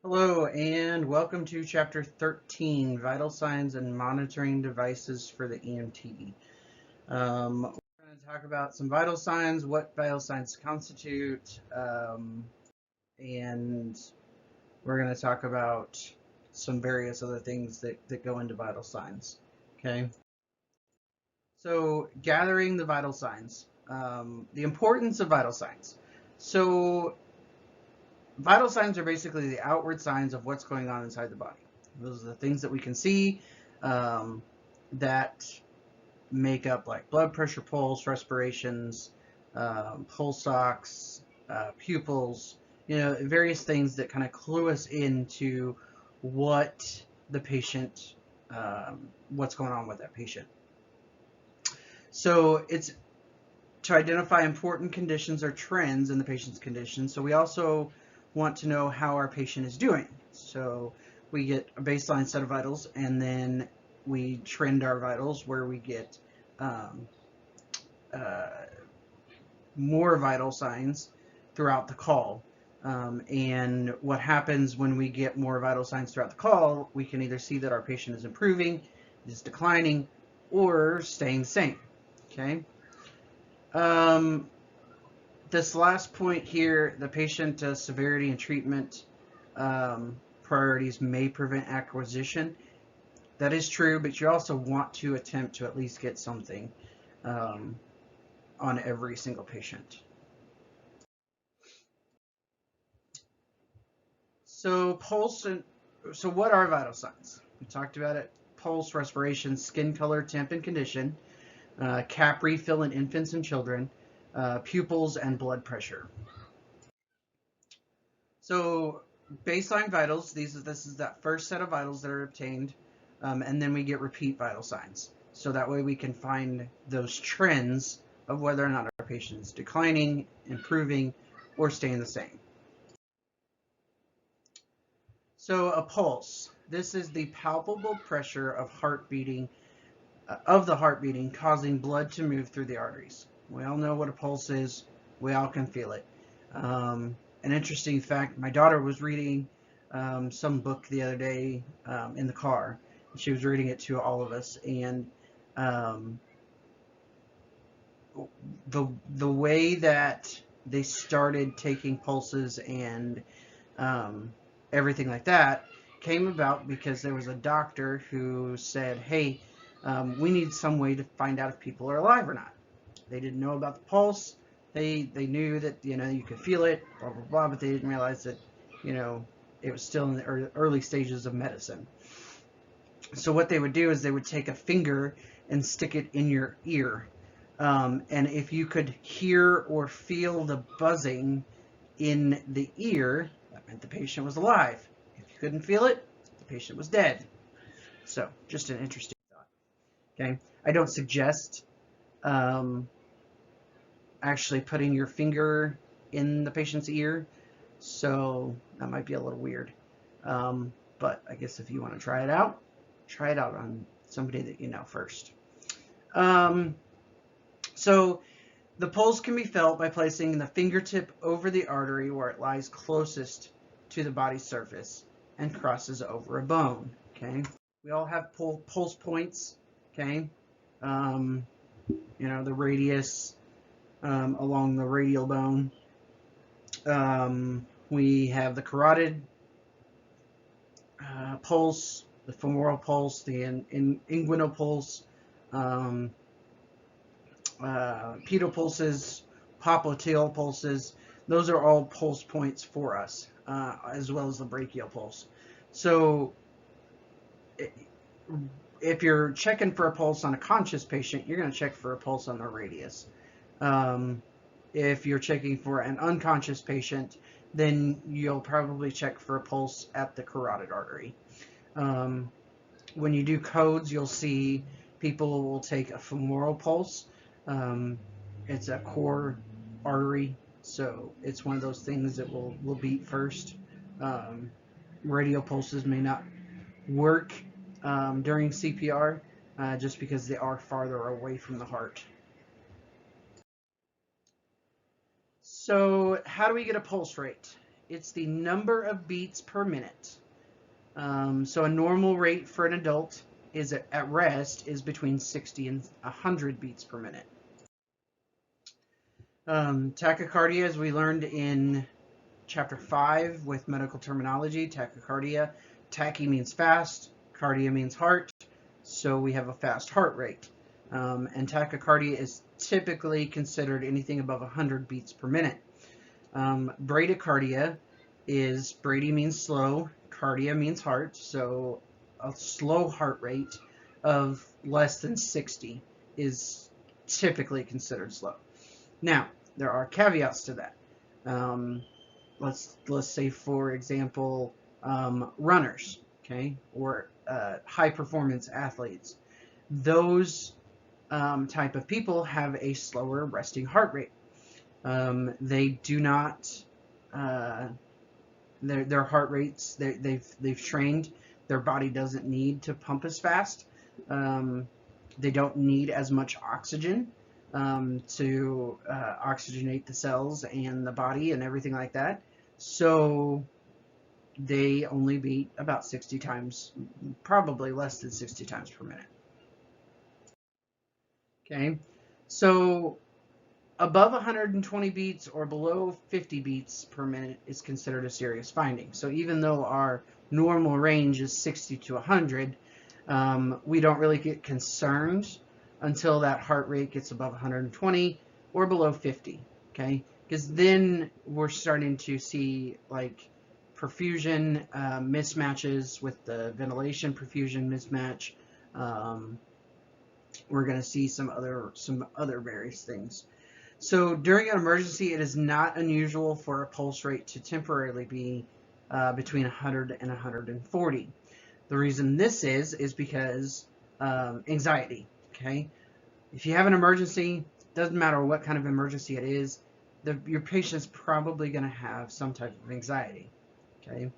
Hello and welcome to Chapter 13, Vital Signs and Monitoring Devices for the EMT. We're going to talk about some vital signs, what vital signs constitute, and we're going to talk about some various other things that go into vital signs. Okay, so gathering the vital signs, the importance of vital signs. So vital signs are basically the outward signs of what's going on inside the body. Those are the things that we can see um, that make up like blood pressure, pulse, respirations, pulse ox, pupils, various things that kind of clue us into what the patient, what's going on with that patient. So it's to identify important conditions or trends in the patient's condition. So we also want to know how our patient is doing. So we get a baseline set of vitals, and then we trend our vitals where we get uh, more vital signs throughout the call. And what happens when we get more vital signs throughout the call, we can either see that our patient is improving, is declining, or staying the same. Okay. Um, this last point here, the patient severity and treatment priorities may prevent acquisition. That is true, but you also want to attempt to at least get something um, on every single patient. So pulse and so what are vital signs? We talked about it. Pulse, respiration, skin color, temp and condition, cap refill in infants and children, pupils, and blood pressure. So baseline vitals, this is that first set of vitals that are obtained, and then we get repeat vital signs. So that way we can find those trends of whether or not our patient is declining, improving, or staying the same. So a pulse, this is the palpable pressure of the heart beating, causing blood to move through the arteries. We all know what a pulse is. We all can feel it. An interesting fact, my daughter was reading some book the other day in the car. She was reading it to all of us, and um, the way that they started taking pulses and everything like that came about because there was a doctor who said, hey, we need some way to find out if people are alive or not. They didn't know about the pulse. They knew that, you could feel it, blah, blah, blah, but they didn't realize that, it was still in the early stages of medicine. So what they would do is they would take a finger and stick it in your ear. And if you could hear or feel the buzzing in the ear, that meant the patient was alive. If you couldn't feel it, the patient was dead. So just an interesting thought. Okay, I don't suggest um, actually putting your finger in the patient's ear, so that might be a little weird. But I guess if you want to try it out on somebody that you know first. Um, so the pulse can be felt by placing the fingertip over the artery where it lies closest to the body's surface and crosses over a bone. Okay, we all have pulse points. Okay, the radius along the radial bone. We have the carotid pulse, the femoral pulse, the inguinal pulse, um, pedal pulses, popliteal pulses. Those are all pulse points for us, as well as the brachial pulse. So if you're checking for a pulse on a conscious patient, you're going to check for a pulse on the radius. If you're checking for an unconscious patient, then you'll probably check for a pulse at the carotid artery. When you do codes, you'll see people will take a femoral pulse. It's a core artery, so it's one of those things that will beat first. Radial pulses may not work during CPR just because they are farther away from the heart. So how do we get a pulse rate? It's the number of beats per minute. So a normal rate for an adult is at rest is between 60 and 100 beats per minute. Tachycardia, as we learned in chapter 5 with medical terminology, tachycardia. Tachy means fast, cardia means heart, so we have a fast heart rate. And tachycardia is typically considered anything above 100 beats per minute. Bradycardia is, brady means slow, cardia means heart, so a slow heart rate of less than 60 is typically considered slow. Now, there are caveats to that. Let's say, for example, runners, okay, or high performance athletes. Those type of people have a slower resting heart rate. They do not, their heart rates, they've trained, their body doesn't need to pump as fast. They don't need as much oxygen to oxygenate the cells and the body and everything like that. So they only beat about 60 times, probably less than 60 times per minute. Okay, so above 120 beats or below 50 beats per minute is considered a serious finding. So even though our normal range is 60 to 100, we don't really get concerned until that heart rate gets above 120 or below 50, okay? Because then we're starting to see like perfusion mismatches with the ventilation perfusion mismatch. We're going to see some other various things. So during an emergency, it is not unusual for a pulse rate to temporarily be between 100 and 140. The reason this is because anxiety, okay? If you have an emergency, doesn't matter what kind of emergency it is, your patient's probably going to have some type of anxiety, okay?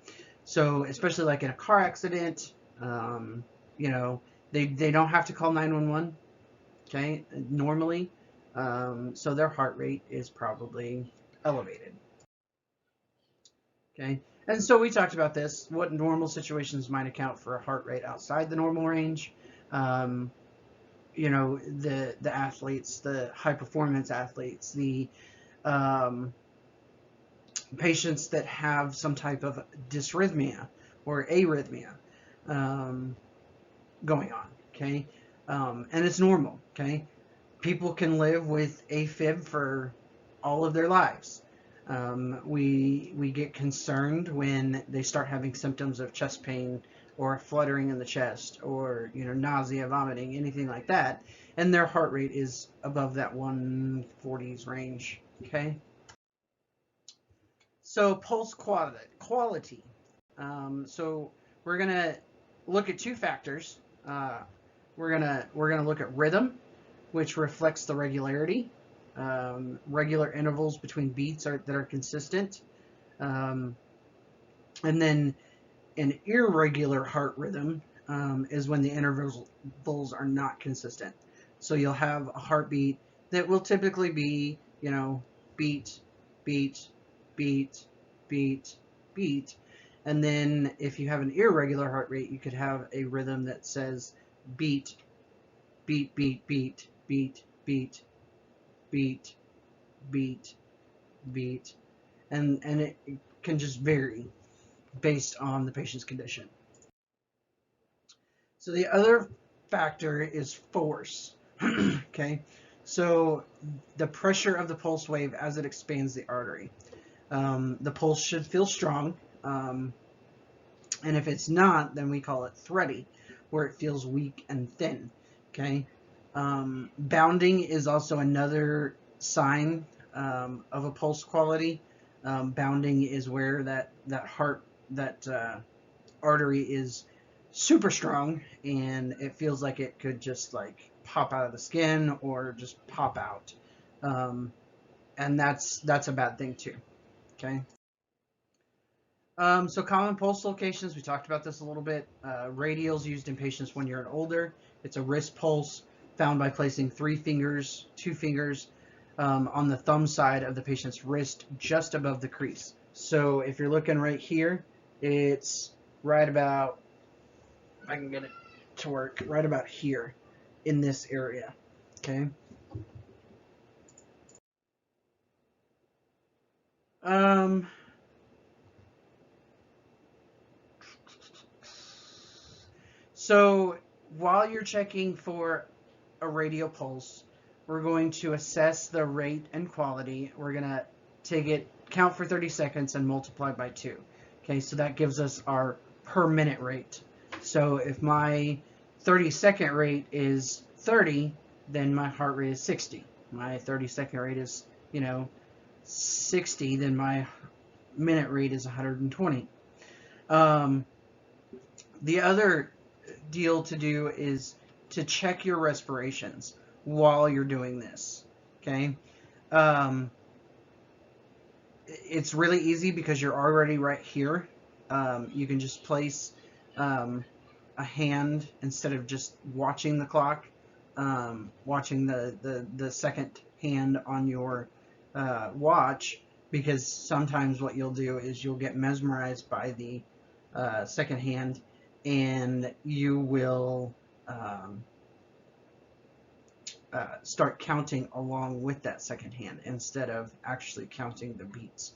So especially like in a car accident, you know, they don't have to call 911, okay, normally. So their heart rate is probably elevated. Okay, and so we talked about this, what normal situations might account for a heart rate outside the normal range. You know, the athletes, the high performance athletes, the patients that have some type of dysrhythmia or arrhythmia going on, okay? And it's normal, okay? People can live with AFib for all of their lives. We get concerned when they start having symptoms of chest pain or fluttering in the chest or, you know, nausea, vomiting, anything like that, and their heart rate is above that 140s range, okay? So pulse quality. So we're gonna look at two factors. We're gonna look at rhythm, which reflects the regularity, regular intervals between beats that are consistent, and then an irregular heart rhythm is when the intervals are not consistent. So you'll have a heartbeat that will typically be, you know, beat, beat, beat, beat, beat. And then if you have an irregular heart rate, you could have a rhythm that says beat, beat, beat, beat, beat, beat, beat, beat, beat. And it can just vary based on the patient's condition. So the other factor is force. Okay, so the pressure of the pulse wave as it expands the artery. The pulse should feel strong, and if it's not, then we call it thready, where it feels weak and thin. Okay, bounding is also another sign of a pulse quality. Bounding is where that artery is super strong and it feels like it could just like pop out of the skin or just pop out, and that's a bad thing too. Okay. So common pulse locations, we talked about this a little bit. Radials used in patients 1 year and older. It's a wrist pulse found by placing two fingers on the thumb side of the patient's wrist just above the crease. So if you're looking right here, it's right about, if I can get it to work, right about here in this area. Okay. Um, so while you're checking for a radial pulse, we're going to assess the rate and quality. We're going to take it, count for 30 seconds and multiply by 2. Okay, so that gives us our per minute rate. So if my 30-second rate is 30, then my heart rate is 60. My 30-second rate is, 60, then my minute rate is 120. The other deal to do is to check your respirations while you're doing this. Okay. Um, it's really easy because you're already right here. You can just place a hand instead of just watching the clock, watching the second hand on your watch, because sometimes what you'll do is you'll get mesmerized by the second hand, and you will start counting along with that second hand instead of actually counting the beats.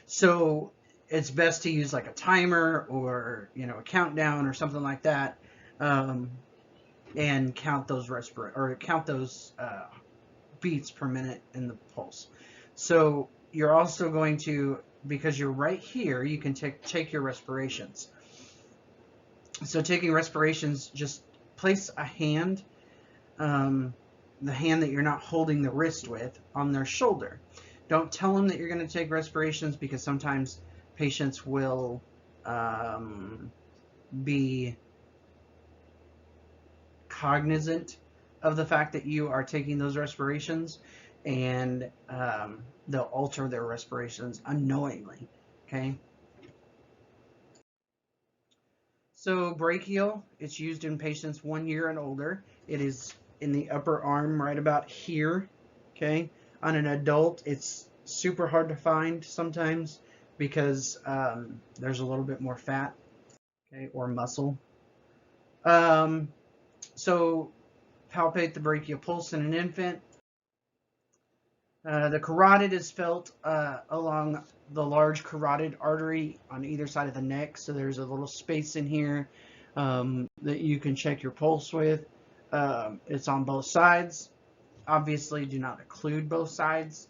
So it's best to use like a timer or a countdown or something like that, and count those beats per minute in the pulse. So you're also going to, because you're right here, you can take your respirations. So taking respirations, just place a hand, the hand that you're not holding the wrist with, on their shoulder. Don't tell them that you're going to take respirations, because sometimes patients will be cognizant of the fact that you are taking those respirations, and they'll alter their respirations unknowingly. Okay. So brachial, it's used in patients 1 year and older. It is in the upper arm right about here. Okay. On an adult, it's super hard to find sometimes because there's a little bit more fat, okay, or muscle. So palpate the brachial pulse in an infant. The carotid is felt along the large carotid artery on either side of the neck. So there's a little space in here that you can check your pulse with. It's on both sides. Obviously, do not occlude both sides.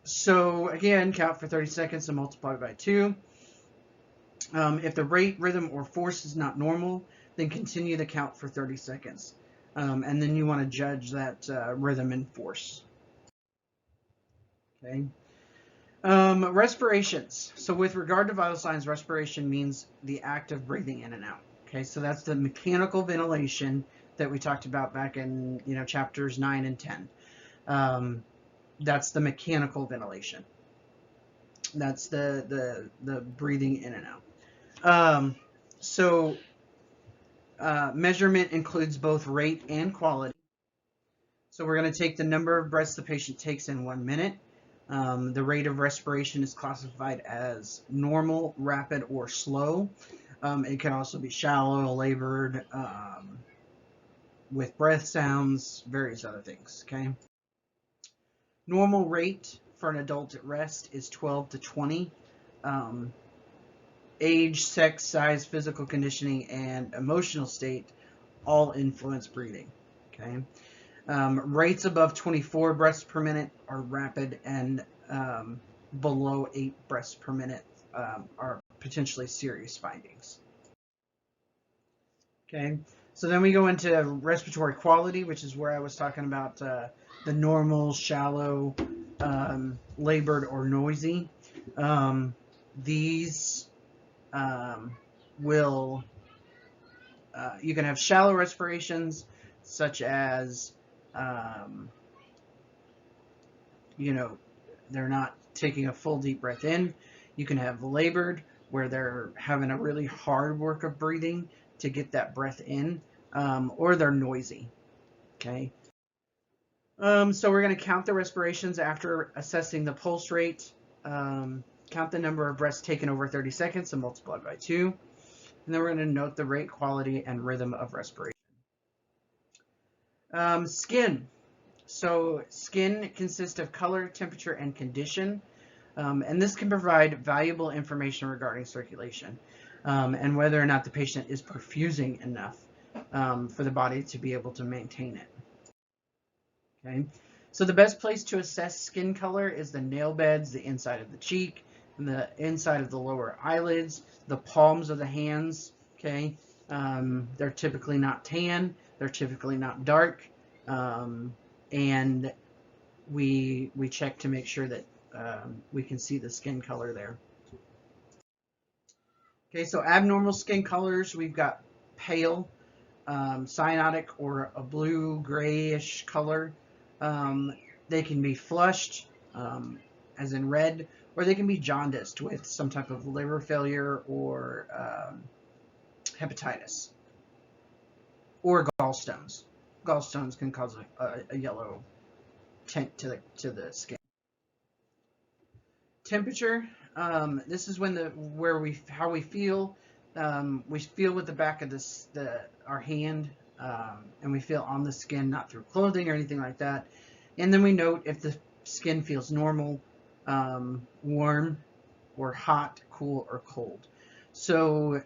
So again, count for 30 seconds and multiply by 2. If the rate, rhythm, or force is not normal, then continue the count for 30 seconds. And then you want to judge that rhythm and force. Okay. Respirations. So with regard to vital signs, respiration means the act of breathing in and out. Okay, so that's the mechanical ventilation that we talked about back in chapters 9 and 10. That's the mechanical ventilation. That's the breathing in and out. Measurement includes both rate and quality. So we're going to take the number of breaths the patient takes in 1 minute. The rate of respiration is classified as normal, rapid, or slow. It can also be shallow, labored, with breath sounds, various other things. Okay. Normal rate for an adult at rest is 12 to 20. Age, sex, size, physical conditioning, and emotional state all influence breathing. Okay. Rates above 24 breaths per minute are rapid, and below 8 breaths per minute are potentially serious findings. Okay, so then we go into respiratory quality, which is where I was talking about the normal, shallow, labored, or noisy. These will, you can have shallow respirations, such as, they're not taking a full deep breath in. You can have labored, where they're having a really hard work of breathing to get that breath in, or they're noisy. Okay. So we're going to count the respirations after assessing the pulse rate, count the number of breaths taken over 30 seconds and multiply by 2. And then we're going to note the rate, quality, and rhythm of respiration. Skin. So skin consists of color, temperature, and condition. And this can provide valuable information regarding circulation and whether or not the patient is perfusing enough for the body to be able to maintain it. Okay, so the best place to assess skin color is the nail beds, the inside of the cheek, and the inside of the lower eyelids, the palms of the hands. Okay, they're typically not tan, they're typically not dark, and we check to make sure that we can see the skin color there. Okay, so abnormal skin colors, we've got pale, cyanotic, or a blue grayish color. They can be flushed, as in red, or they can be jaundiced with some type of liver failure or hepatitis, or gallstones. Gallstones can cause a yellow tint to the skin. Temperature. This is when how we feel. We feel with the back of our hand, and we feel on the skin, not through clothing or anything like that. And then we note if the skin feels normal, warm, or hot, cool, or cold. So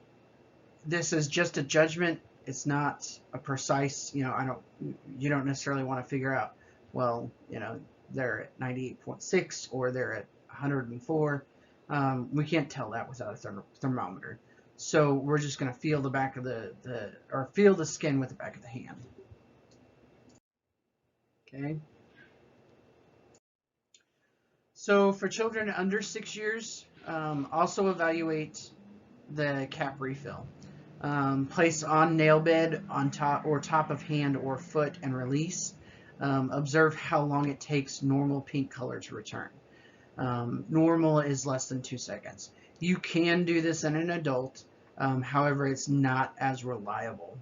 this is just a judgment. It's not a precise, you don't necessarily want to figure out, well, they're at 98.6 or they're at 104. We can't tell that without a thermometer. So we're just going to feel the back of feel the skin with the back of the hand. Okay. So for children under 6 years, also evaluate the cap refill. Place on nail bed on top of hand or foot and release. Observe how long it takes normal pink color to return. Normal is less than 2 seconds. You can do this in an adult, however, it's not as reliable.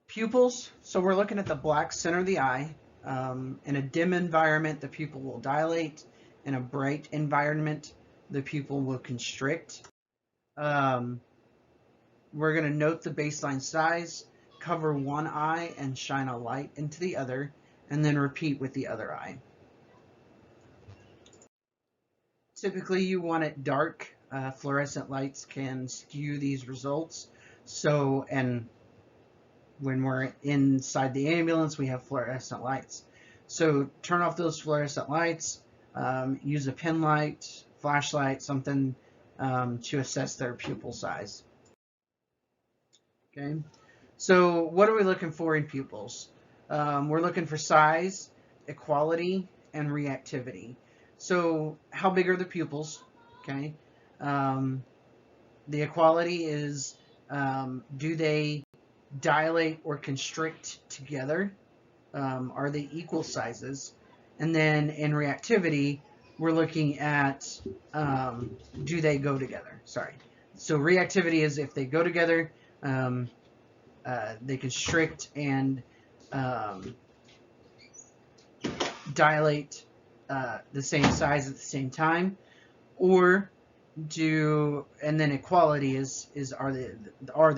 Pupils, so we're looking at the black center of the eye. In a dim environment, the pupil will dilate. In a bright environment, the pupil will constrict. We're going to note the baseline size, cover one eye and shine a light into the other, and then repeat with the other eye. Typically you want it dark. Fluorescent lights can skew these results. So, and when we're inside the ambulance, we have fluorescent lights. So turn off those fluorescent lights, use a pen light, flashlight, something to assess their pupil size. Okay, so what are we looking for in pupils? We're looking for size, equality, and reactivity. So how big are the pupils? Okay, the equality is, do they dilate or constrict together? Are they equal sizes? And then in reactivity, we're looking at, do they go together? Sorry. So reactivity is if they go together, they constrict and dilate the same size at the same time, or and then equality is are they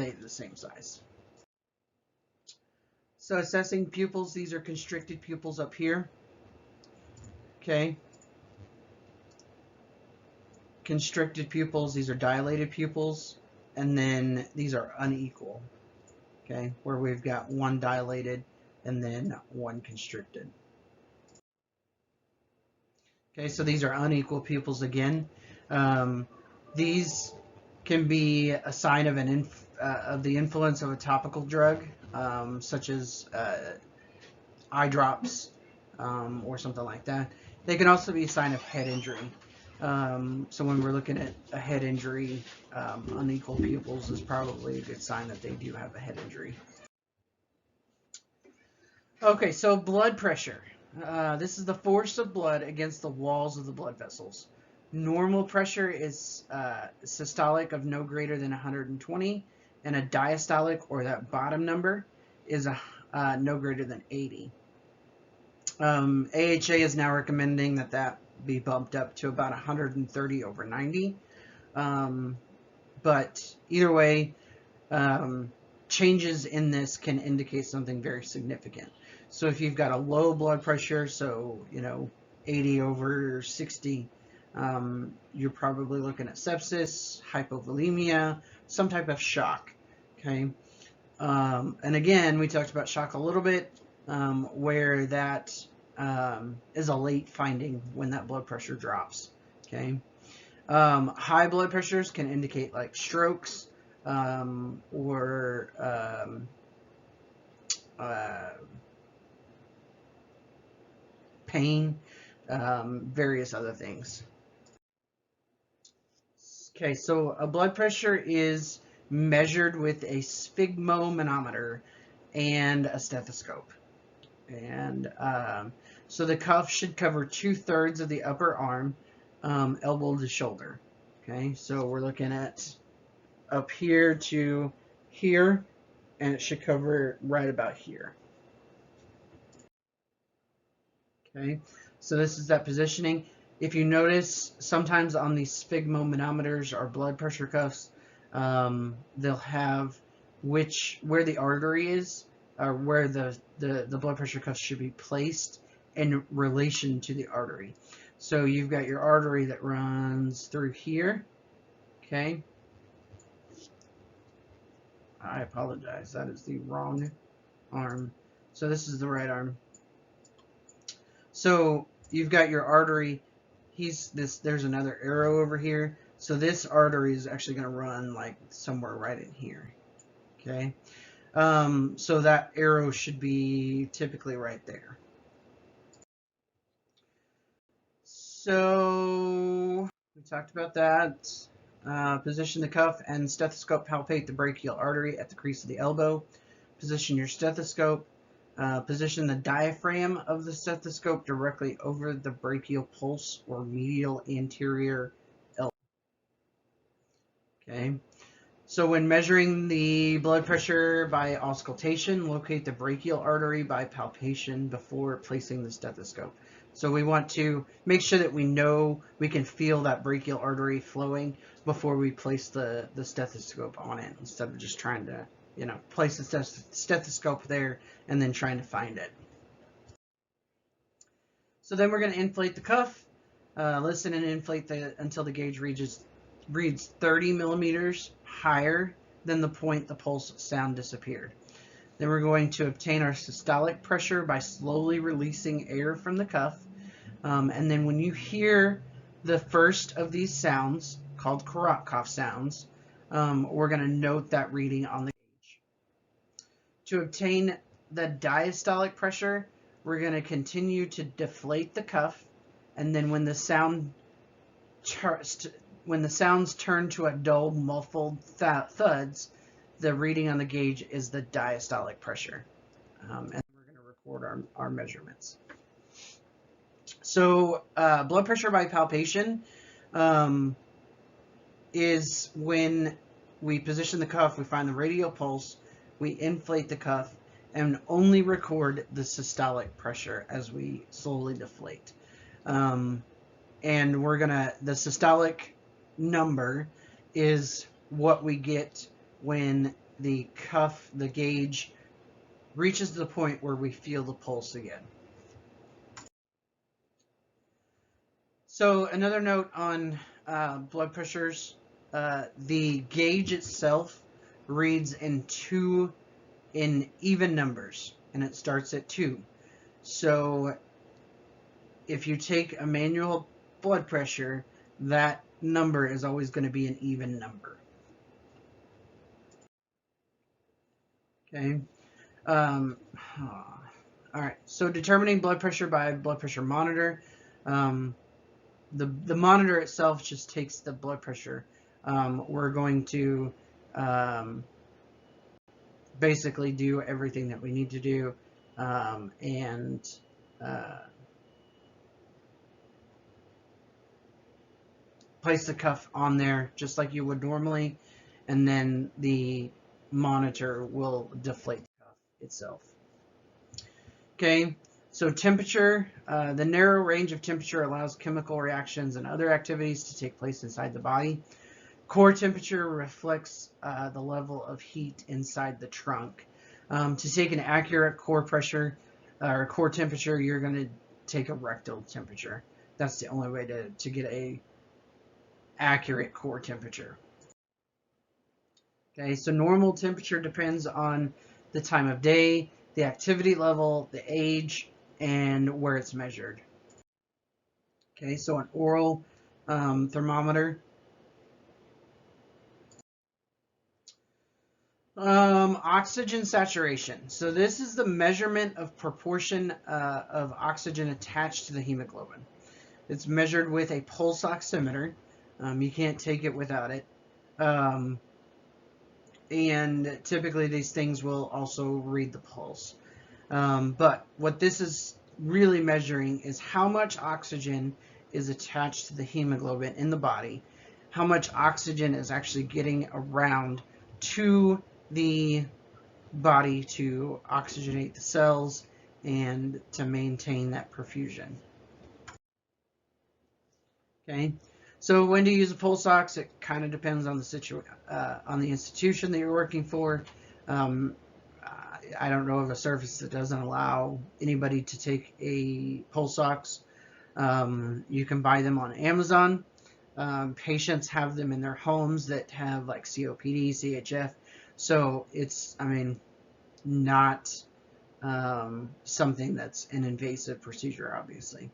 the same size? So assessing pupils, these are constricted pupils up here. Okay. Constricted pupils, these are dilated pupils, and then these are unequal. Okay, where we've got one dilated and then one constricted. Okay, so these are unequal pupils again. These can be a sign of of the influence of a topical drug, such as eye drops or something like that. They can also be a sign of head injury. So when we're looking at a head injury, unequal pupils is probably a good sign that they do have a head injury. Okay, so blood pressure. This is the force of blood against the walls of the blood vessels. Normal pressure is systolic of no greater than 120, and a diastolic, or that bottom number, is no greater than 80. AHA is now recommending that be bumped up to about 130 over 90. But either way, changes in this can indicate something very significant. So if you've got a low blood pressure, so 80 over 60, you're probably looking at sepsis, hypovolemia, some type of shock. Okay. And again, we talked about shock a little bit, where that is a late finding when that blood pressure drops. Okay. High blood pressures can indicate like strokes, or pain, various other things. Okay, so a blood pressure is measured with a sphygmomanometer and a stethoscope. And so the cuff should cover 2/3 of the upper arm, elbow to shoulder. Okay, so we're looking at up here to here, and it should cover right about here. Okay, so this is that positioning. If you notice, sometimes on these sphygmomanometers or blood pressure cuffs, they'll have where the artery is, or where the blood pressure cuff should be placed in relation to the artery. So you've got your artery that runs through here. Okay. I apologize. That is the wrong arm. So this is the right arm. So you've got your artery. There's another arrow over here. So this artery is actually going to run like somewhere right in here. Okay. So that arrow should be typically right there. So we talked about that. Position the cuff and stethoscope palpate the brachial artery at the crease of the elbow. Position your stethoscope. Position the diaphragm of the stethoscope directly over the brachial pulse or medial anterior elbow. Okay. So when measuring the blood pressure by auscultation, locate the brachial artery by palpation before placing the stethoscope. So we want to make sure that we can feel that brachial artery flowing before we place the stethoscope on it, instead of just trying to, place the stethoscope there and then trying to find it. So then we're going to inflate the cuff, listen and inflate until the gauge reads 30 millimeters higher than the point the pulse sound disappeared. Then we're going to obtain our systolic pressure by slowly releasing air from the cuff. And then when you hear the first of these sounds, called Korotkoff sounds, we're going to note that reading on the gauge. To obtain the diastolic pressure, we're going to continue to deflate the cuff, and then when the sounds turn to a dull, muffled thuds, the reading on the gauge is the diastolic pressure. And we're going to record our measurements. So blood pressure by palpation is when we position the cuff, we find the radial pulse, we inflate the cuff, and only record the systolic pressure as we slowly deflate. And the systolic number is what we get when the gauge reaches the point where we feel the pulse again. So another note on blood pressures, the gauge itself reads in even numbers, and it starts at 2. So if you take a manual blood pressure, that number is always going to be an even number. Okay. All right. So determining blood pressure by blood pressure monitor. The monitor itself just takes the blood pressure. We're going to basically do everything that we need to do, and place the cuff on there just like you would normally, and then the monitor will deflate the cuff itself. Okay, so temperature, the narrow range of temperature allows chemical reactions and other activities to take place inside the body. Core temperature reflects the level of heat inside the trunk. To take an accurate core pressure or core temperature, you're going to take a rectal temperature. That's the only way to get a accurate core temperature. Okay, so normal temperature depends on the time of day, the activity level, the age, and where it's measured. Okay, so an oral thermometer. Oxygen saturation. So this is the measurement of proportion of oxygen attached to the hemoglobin. It's measured with a pulse oximeter. You can't take it without it. And typically these things will also read the pulse. But what this is really measuring is how much oxygen is attached to the hemoglobin in the body, how much oxygen is actually getting around to the body to oxygenate the cells and to maintain that perfusion. Okay, so when to use a pulse ox, it kind of depends on the institution that you're working for. I don't know of a service that doesn't allow anybody to take a pulse ox. You can buy them on Amazon. Patients have them in their homes that have like COPD, CHF. So it's, I mean, not something that's an invasive procedure, obviously.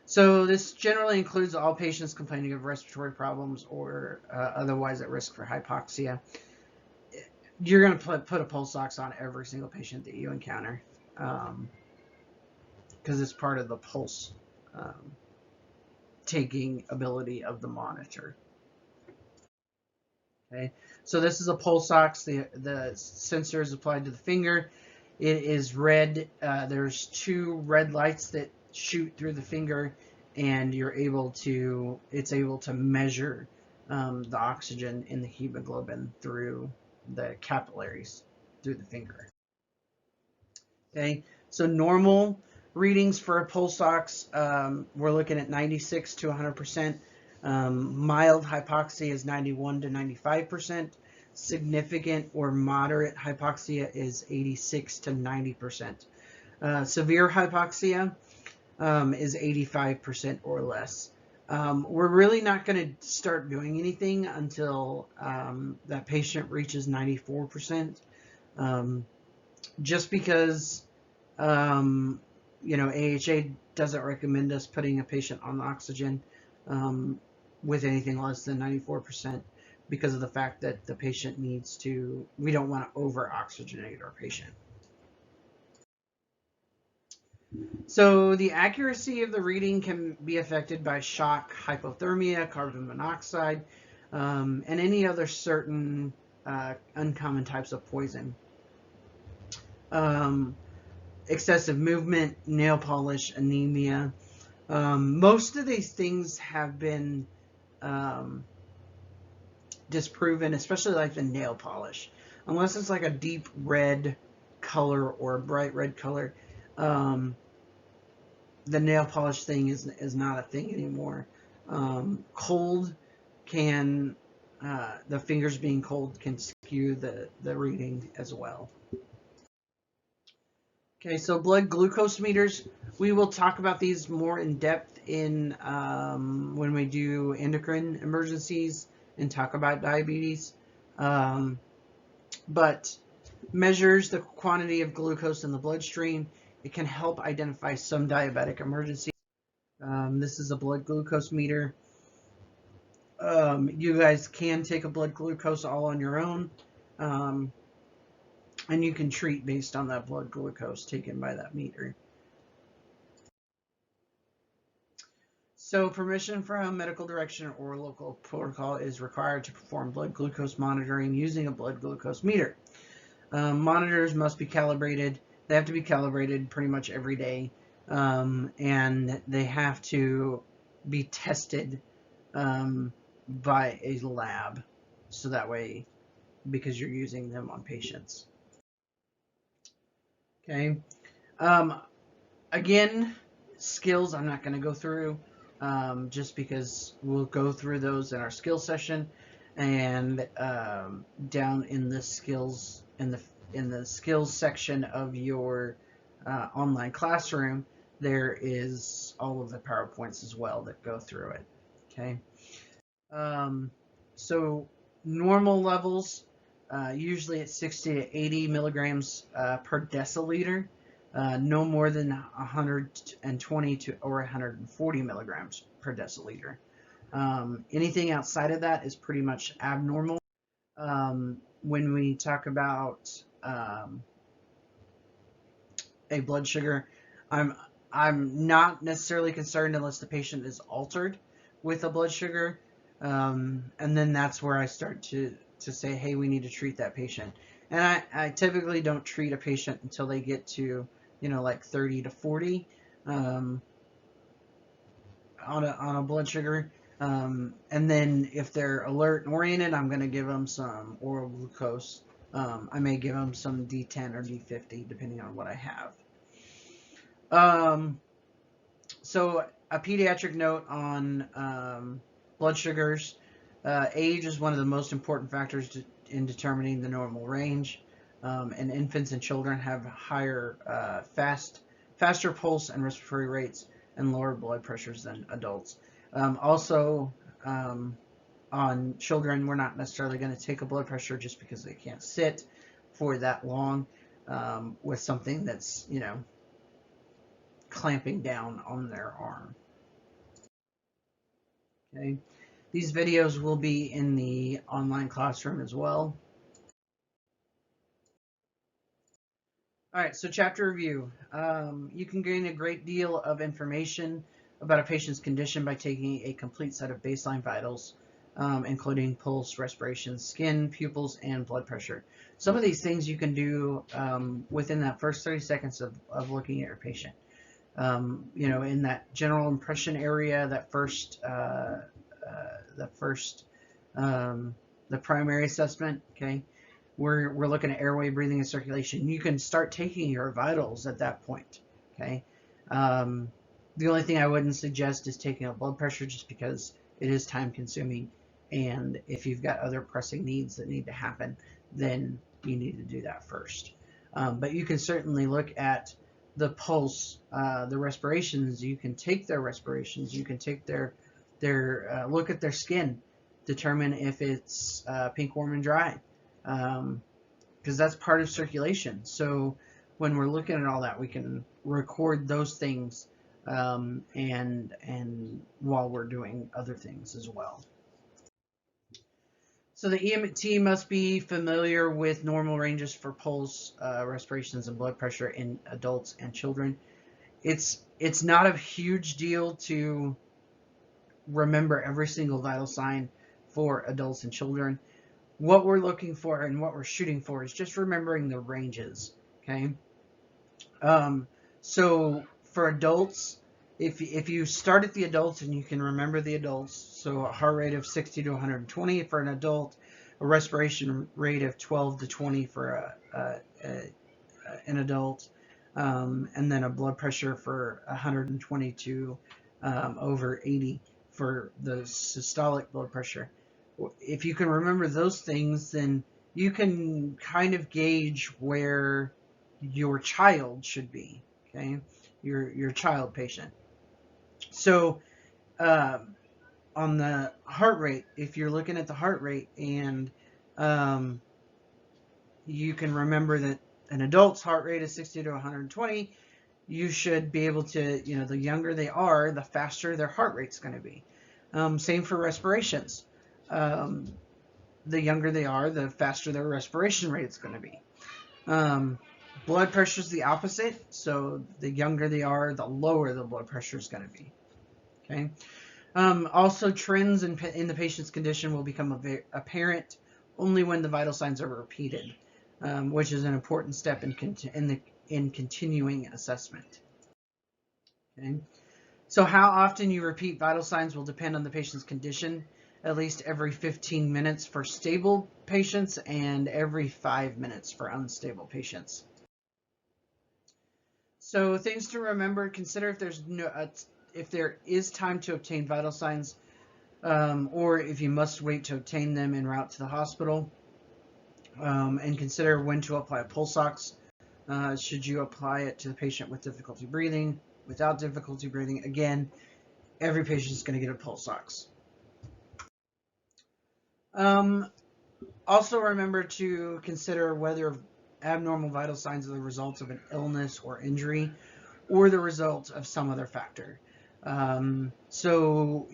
So this generally includes all patients complaining of respiratory problems or otherwise at risk for hypoxia. You're going to put a pulse ox on every single patient that you encounter because it's part of the pulse taking ability of the monitor. Okay, so this is a pulse ox. The sensor is applied to the finger. It is red. There's two red lights that shoot through the finger, and it's able to measure the oxygen in the hemoglobin through the capillaries through the finger. Okay, so normal readings for a pulse ox, we're looking at 96 to 100%. Mild hypoxia is 91 to 95%. Significant or moderate hypoxia is 86 to 90%. Severe hypoxia is 85% or less. We're really not going to start doing anything until that patient reaches 94%. Just because, AHA doesn't recommend us putting a patient on oxygen with anything less than 94% because of the fact that the patient we don't want to over-oxygenate our patient. So the accuracy of the reading can be affected by shock, hypothermia, carbon monoxide, and any other certain uncommon types of poison. Excessive movement, nail polish, anemia. Most of these things have been disproven, especially like the nail polish. Unless it's like a deep red color or a bright red color, the nail polish thing is not a thing anymore. Cold can, the fingers being cold can skew the reading as well. Okay, so blood glucose meters, we will talk about these more in depth in when we do endocrine emergencies and talk about diabetes. But measures the quantity of glucose in the bloodstream. It can help identify some diabetic emergencies. This is a blood glucose meter. You guys can take a blood glucose all on your own. And you can treat based on that blood glucose taken by that meter. So permission from medical direction or local protocol is required to perform blood glucose monitoring using a blood glucose meter. Monitors must be calibrated. They have to be calibrated pretty much every day. And they have to be tested by a lab. So that way, because you're using them on patients. Okay. Again, skills I'm not going to go through, just because we'll go through those in our skills session, and down in the skills in the skills section of your online classroom, there is all of the PowerPoints as well that go through it. Okay. Um, so normal levels, usually at 60 to 80 milligrams per deciliter, no more than 120 to or 140 milligrams per deciliter. Anything outside of that is pretty much abnormal. When we talk about a blood sugar, I'm I'm not necessarily concerned unless the patient is altered with a blood sugar, and then that's where I start to say, hey, we need to treat that patient. And I typically don't treat a patient until they get to, like 30 to 40 um, on a blood sugar. And then if they're alert and oriented, I'm going to give them some oral glucose. I may give them some D10 or D50 depending on what I have. So a pediatric note on blood sugars. Age is one of the most important factors in determining the normal range. And infants and children have higher, faster pulse and respiratory rates and lower blood pressures than adults. Also, on children, we're not necessarily going to take a blood pressure just because they can't sit for that long with something that's, clamping down on their arm. Okay. These videos will be in the online classroom as well. All right, so chapter review. You can gain a great deal of information about a patient's condition by taking a complete set of baseline vitals, including pulse, respiration, skin, pupils, and blood pressure. Some of these things you can do within that first 30 seconds of looking at your patient. In that general impression area, the primary assessment, okay, we're looking at airway, breathing, and circulation. You can start taking your vitals at that point, okay. The only thing I wouldn't suggest is taking a blood pressure just because it is time consuming, and if you've got other pressing needs that need to happen, then you need to do that first. But you can certainly look at the pulse, the respirations. You can take their respirations. You can take their look at their skin, determine if it's pink, warm, and dry, because that's part of circulation. So when we're looking at all that, we can record those things, and while we're doing other things as well. So the EMT must be familiar with normal ranges for pulse, respirations, and blood pressure in adults and children. It's not a huge deal to remember every single vital sign for adults and children. What we're looking for and what we're shooting for is just remembering the ranges. Okay. So for adults, if you start at the adults and you can remember the adults, so a heart rate of 60 to 120 for an adult, a respiration rate of 12 to 20 for an adult, and then a blood pressure for 120 to over 80 for the systolic blood pressure. If you can remember those things, then you can kind of gauge where your child should be. Okay, your child patient. So on the heart rate, if you're looking at the heart rate and you can remember that an adult's heart rate is 60 to 120, you should be able to, the younger they are, the faster their heart rate's going to be. Same for respirations. The younger they are, the faster their respiration rate is going to be. Blood pressure is the opposite. So the younger they are, the lower the blood pressure is going to be. Okay. Also, trends in the patient's condition will become apparent only when the vital signs are repeated, which is an important step in continuing assessment. Okay. So how often you repeat vital signs will depend on the patient's condition, at least every 15 minutes for stable patients and every 5 minutes for unstable patients. So things to remember: consider if there is time to obtain vital signs, or if you must wait to obtain them en route to the hospital. And consider when to apply pulse ox. Should you apply it to the patient with difficulty breathing, without difficulty breathing? Again, every patient is going to get a pulse ox. Also remember to consider whether abnormal vital signs are the result of an illness or injury, or the result of some other factor. So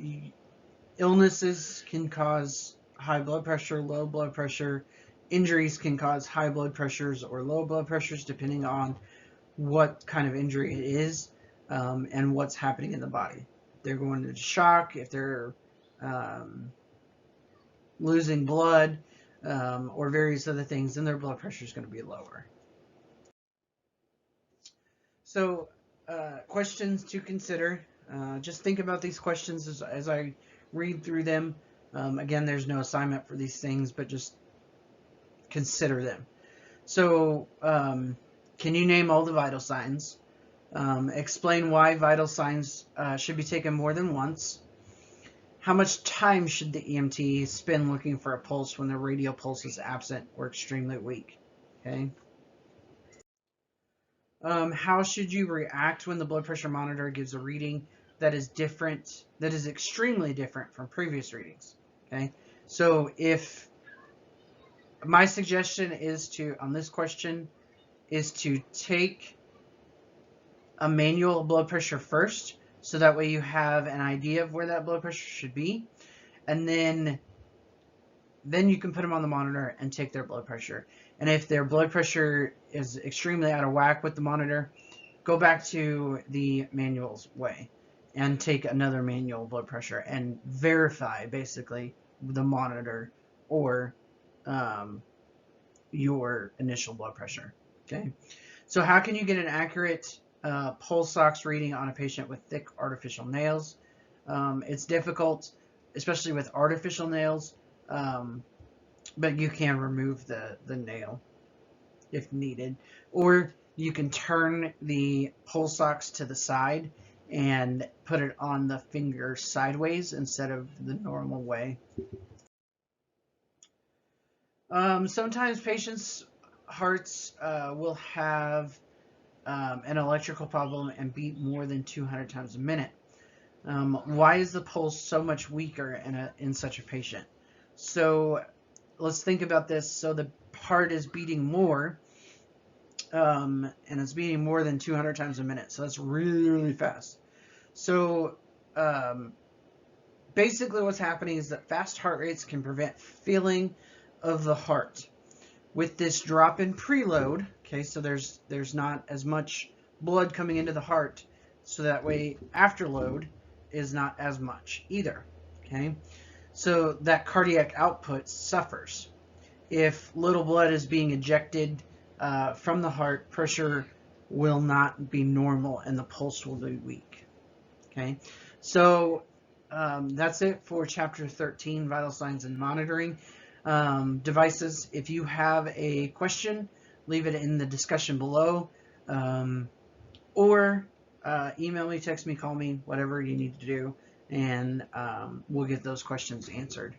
illnesses can cause high blood pressure, low blood pressure. Injuries can cause high blood pressures or low blood pressures, depending on what kind of injury it is, and what's happening in the body. If they're going into shock, if they're losing blood, or various other things, then their blood pressure is going to be lower. So, questions to consider. Just think about these questions as I read through them. Again, there's no assignment for these things, but just consider them. So, can you name all the vital signs? Explain why vital signs should be taken more than once. How much time should the EMT spend looking for a pulse when the radial pulse is absent or extremely weak? Okay. How should you react when the blood pressure monitor gives a reading that is different, that is extremely different from previous readings? Okay. So if my suggestion is to, on this question, is to take a manual blood pressure first, so that way you have an idea of where that blood pressure should be, and then you can put them on the monitor and take their blood pressure. And if their blood pressure is extremely out of whack with the monitor, go back to the manual's way and take another manual blood pressure and verify basically the monitor or your initial blood pressure. Okay. So how can you get an accurate pulse ox reading on a patient with thick artificial nails? It's difficult, especially with artificial nails, but you can remove the nail if needed, or you can turn the pulse ox to the side and put it on the finger sideways instead of the normal way. Sometimes patients' hearts will have an electrical problem and beat more than 200 times a minute. Why is the pulse so much weaker in such a patient? So let's think about this. So the heart is beating more, and it's beating more than 200 times a minute. So that's really, really fast. So basically what's happening is that fast heart rates can prevent filling of the heart. With this drop in preload, okay, so there's not as much blood coming into the heart, so that way afterload is not as much either, okay? So that cardiac output suffers. If little blood is being ejected from the heart, pressure will not be normal and the pulse will be weak, okay? So that's it for Chapter 13, Vital Signs and Monitoring. Devices. If you have a question, leave it in the discussion below, or email me, text me, call me, whatever you need to do, and we'll get those questions answered.